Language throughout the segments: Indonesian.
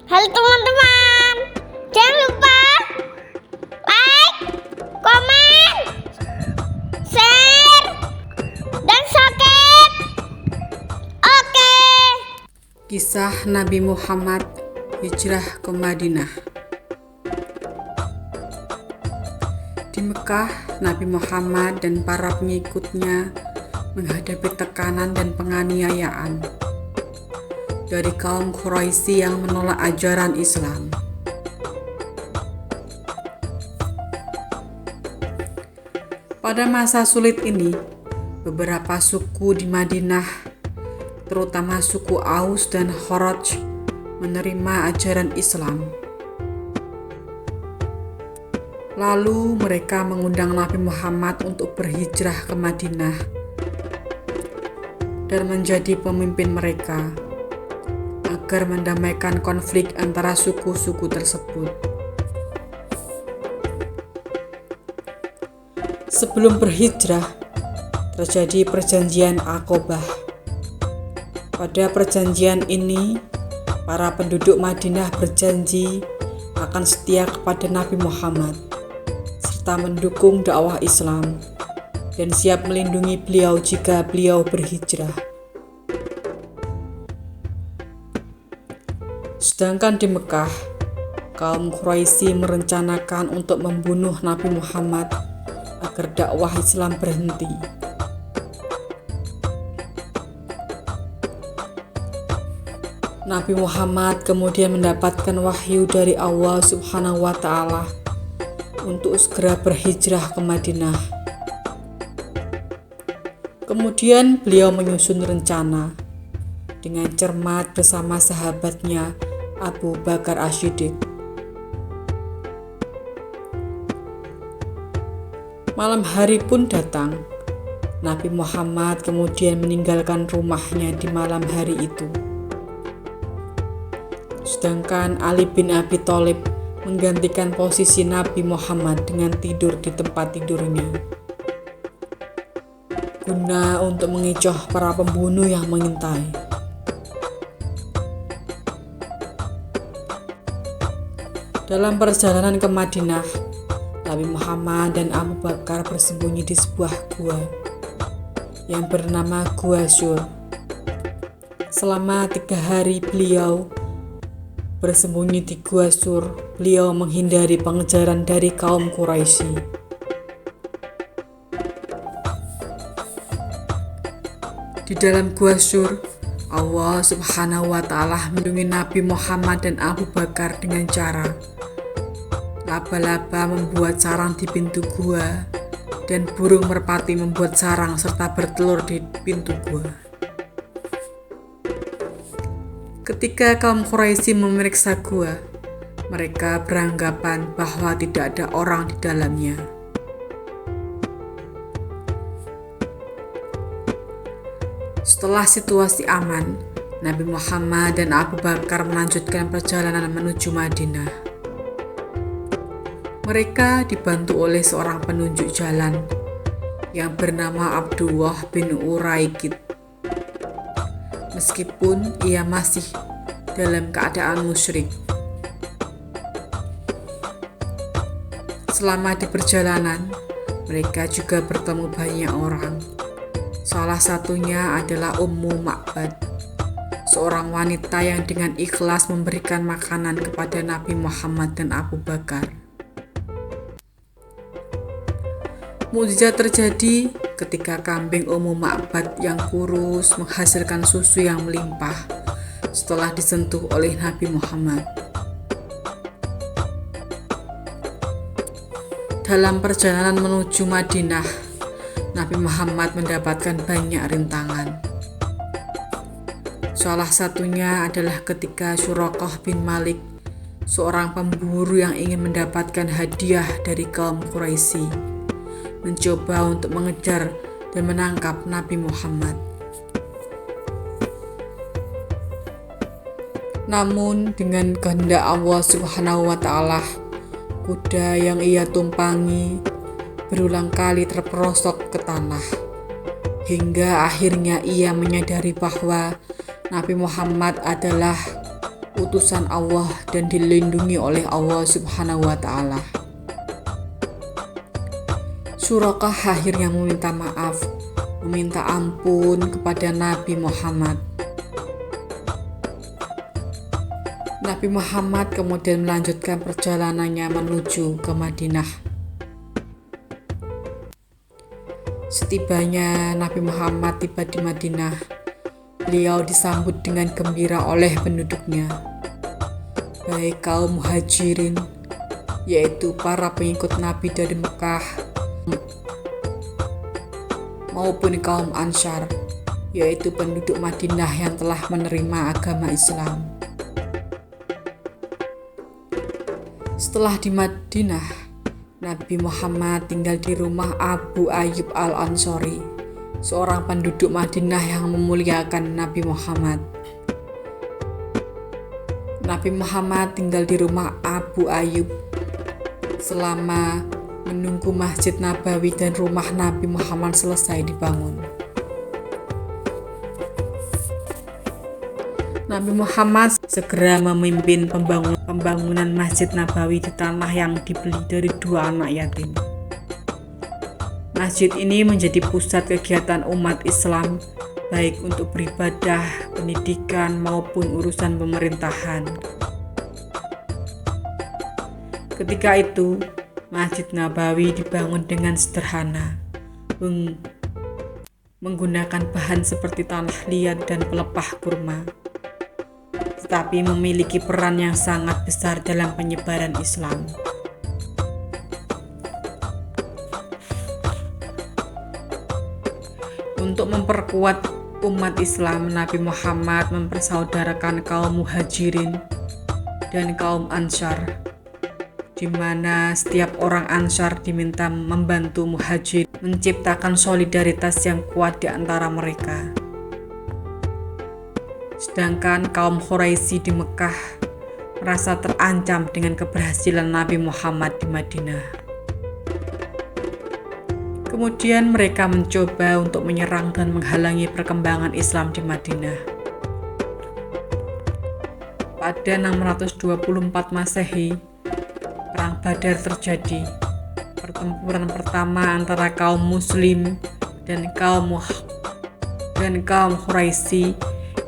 Halo teman-teman, jangan lupa like, komen, share, dan subscribe. Oke. Kisah Nabi Muhammad hijrah ke Madinah. Di Mekah, Nabi Muhammad dan para pengikutnya menghadapi tekanan dan penganiayaan dari kaum Quraisy yang menolak ajaran Islam. Pada masa sulit ini, beberapa suku di Madinah, terutama suku Aus dan Khazraj, menerima ajaran Islam. Lalu mereka mengundang Nabi Muhammad untuk berhijrah ke Madinah dan menjadi pemimpin mereka agar mendamaikan konflik antara suku-suku tersebut. Sebelum berhijrah, terjadi perjanjian Aqabah. Pada perjanjian ini, para penduduk Madinah berjanji akan setia kepada Nabi Muhammad serta mendukung dakwah Islam dan siap melindungi beliau jika beliau berhijrah. Sedangkan di Mekah, kaum Quraisy merencanakan untuk membunuh Nabi Muhammad agar dakwah Islam berhenti. Nabi Muhammad kemudian mendapatkan wahyu dari Allah Subhanahu wa Ta'ala untuk segera berhijrah ke Madinah. Kemudian beliau menyusun rencana dengan cermat bersama sahabatnya Abu Bakar As-Siddiq. Malam hari pun datang. Nabi Muhammad kemudian meninggalkan rumahnya di malam hari itu. Sedangkan Ali bin Abi Thalib menggantikan posisi Nabi Muhammad dengan tidur di tempat tidurnya, guna untuk mengecoh para pembunuh yang mengintai. Dalam perjalanan ke Madinah, Nabi Muhammad dan Abu Bakar bersembunyi di sebuah gua yang bernama Gua Sur. Selama 3 hari beliau bersembunyi di Gua Sur, beliau menghindari pengejaran dari kaum Quraisy. Di dalam Gua Sur, Allah Subhanahu wa Ta'ala melindungi Nabi Muhammad dan Abu Bakar dengan cara laba-laba membuat sarang di pintu gua dan burung merpati membuat sarang serta bertelur di pintu gua. Ketika kaum Quraisy memeriksa gua, mereka beranggapan bahwa tidak ada orang di dalamnya. Setelah situasi aman, Nabi Muhammad dan Abu Bakar melanjutkan perjalanan menuju Madinah. Mereka dibantu oleh seorang penunjuk jalan yang bernama Abdullah bin Uraikid. Meskipun ia masih dalam keadaan musyrik. Selama di perjalanan, mereka juga bertemu banyak orang. Salah satunya adalah Ummu Ma'bad, seorang wanita yang dengan ikhlas memberikan makanan kepada Nabi Muhammad dan Abu Bakar. Mukjizat terjadi ketika kambing Ummu Ma'bad yang kurus menghasilkan susu yang melimpah setelah disentuh oleh Nabi Muhammad. Dalam perjalanan menuju Madinah, Nabi Muhammad mendapatkan banyak rintangan. Salah satunya adalah ketika Suraqah bin Malik, seorang pemburu yang ingin mendapatkan hadiah dari kaum Quraisy, mencoba untuk mengejar dan menangkap Nabi Muhammad. Namun dengan kehendak Allah Subhanahu wa Ta'ala, kuda yang ia tumpangi berulang kali terperosok ke tanah, hingga akhirnya ia menyadari bahwa Nabi Muhammad adalah utusan Allah dan dilindungi oleh Allah Subhanahu wa Ta'ala. Surakah akhirnya meminta maaf, meminta ampun kepada Nabi Muhammad. Nabi Muhammad kemudian melanjutkan perjalanannya menuju ke Madinah. Setibanya Nabi Muhammad tiba di Madinah, beliau disambut dengan gembira oleh penduduknya, baik kaum muhajirin, yaitu para pengikut Nabi dari Mekah, maupun kaum Ansar, yaitu penduduk Madinah yang telah menerima agama Islam. Setelah di Madinah, Nabi Muhammad tinggal di rumah Abu Ayyub Al-Ansari, seorang penduduk Madinah yang memuliakan Nabi Muhammad. Nabi Muhammad tinggal di rumah Abu Ayyub selama menunggu Masjid Nabawi dan rumah Nabi Muhammad selesai dibangun. Nabi Muhammad segera memimpin pembangunan Masjid Nabawi di tanah yang dibeli dari 2 anak yatim. Masjid ini menjadi pusat kegiatan umat Islam, baik untuk beribadah, pendidikan, maupun urusan pemerintahan. Ketika itu, Masjid Nabawi dibangun dengan sederhana, menggunakan bahan seperti tanah liat dan pelepah kurma, tetapi memiliki peran yang sangat besar dalam penyebaran Islam. Untuk memperkuat umat Islam, Nabi Muhammad mempersaudarakan kaum muhajirin dan kaum Ansar, di mana setiap orang Ansar diminta membantu muhajir menciptakan solidaritas yang kuat di antara mereka. Sedangkan kaum Quraisy di Mekah merasa terancam dengan keberhasilan Nabi Muhammad di Madinah. Kemudian mereka mencoba untuk menyerang dan menghalangi perkembangan Islam di Madinah. Pada 624 Masehi, Perang Badar terjadi. Pertempuran pertama antara kaum Muslim dan kaum Quraisy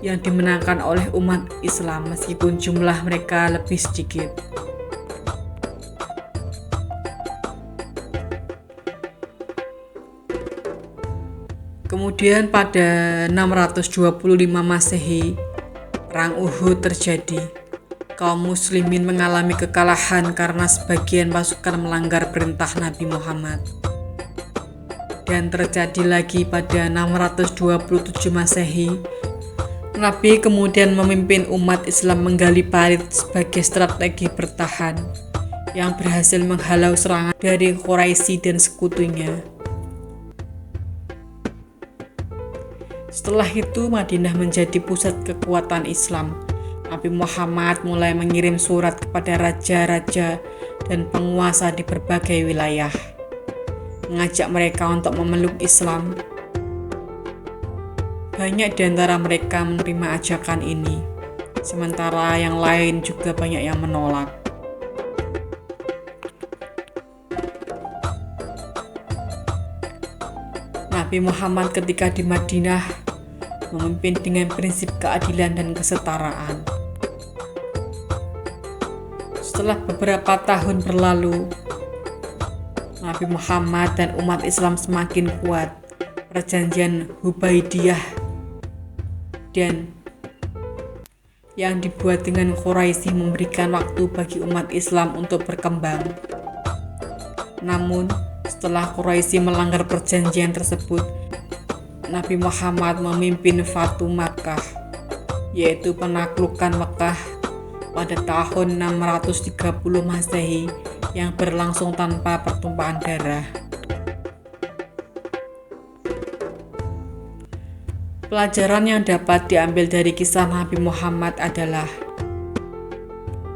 yang dimenangkan oleh umat Islam meskipun jumlah mereka lebih sedikit. Kemudian pada 625 Masehi, Perang Uhud terjadi. Kaum muslimin mengalami kekalahan karena sebagian pasukan melanggar perintah Nabi Muhammad. Dan terjadi lagi pada 627 Masehi, Nabi kemudian memimpin umat Islam menggali parit sebagai strategi bertahan yang berhasil menghalau serangan dari Quraisy dan sekutunya. Setelah itu Madinah menjadi pusat kekuatan Islam. Nabi Muhammad mulai mengirim surat kepada raja-raja dan penguasa di berbagai wilayah, mengajak mereka untuk memeluk Islam. Banyak di antara mereka menerima ajakan ini, sementara yang lain juga banyak yang menolak. Nabi Muhammad ketika di Madinah memimpin dengan prinsip keadilan dan kesetaraan. Setelah beberapa tahun berlalu, Nabi Muhammad dan umat Islam semakin kuat. Perjanjian Hudaybiyah dan yang dibuat dengan Quraisy memberikan waktu bagi umat Islam untuk berkembang. Namun, setelah Quraisy melanggar perjanjian tersebut, Nabi Muhammad memimpin Fatu Makkah, yaitu penaklukan Mekah pada tahun 630 Masehi yang berlangsung tanpa pertumpahan darah. Pelajaran yang dapat diambil dari kisah Nabi Muhammad adalah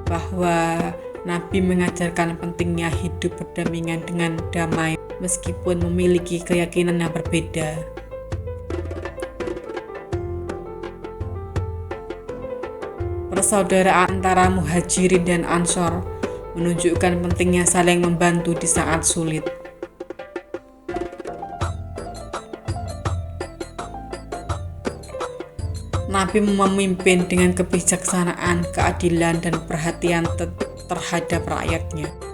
bahwa Nabi mengajarkan pentingnya hidup berdampingan dengan damai meskipun memiliki keyakinan yang berbeda. persaudaraan antara Muhajirin dan Ansor menunjukkan pentingnya saling membantu di saat sulit. Nabi memimpin dengan kebijaksanaan, keadilan, dan perhatian terhadap rakyatnya.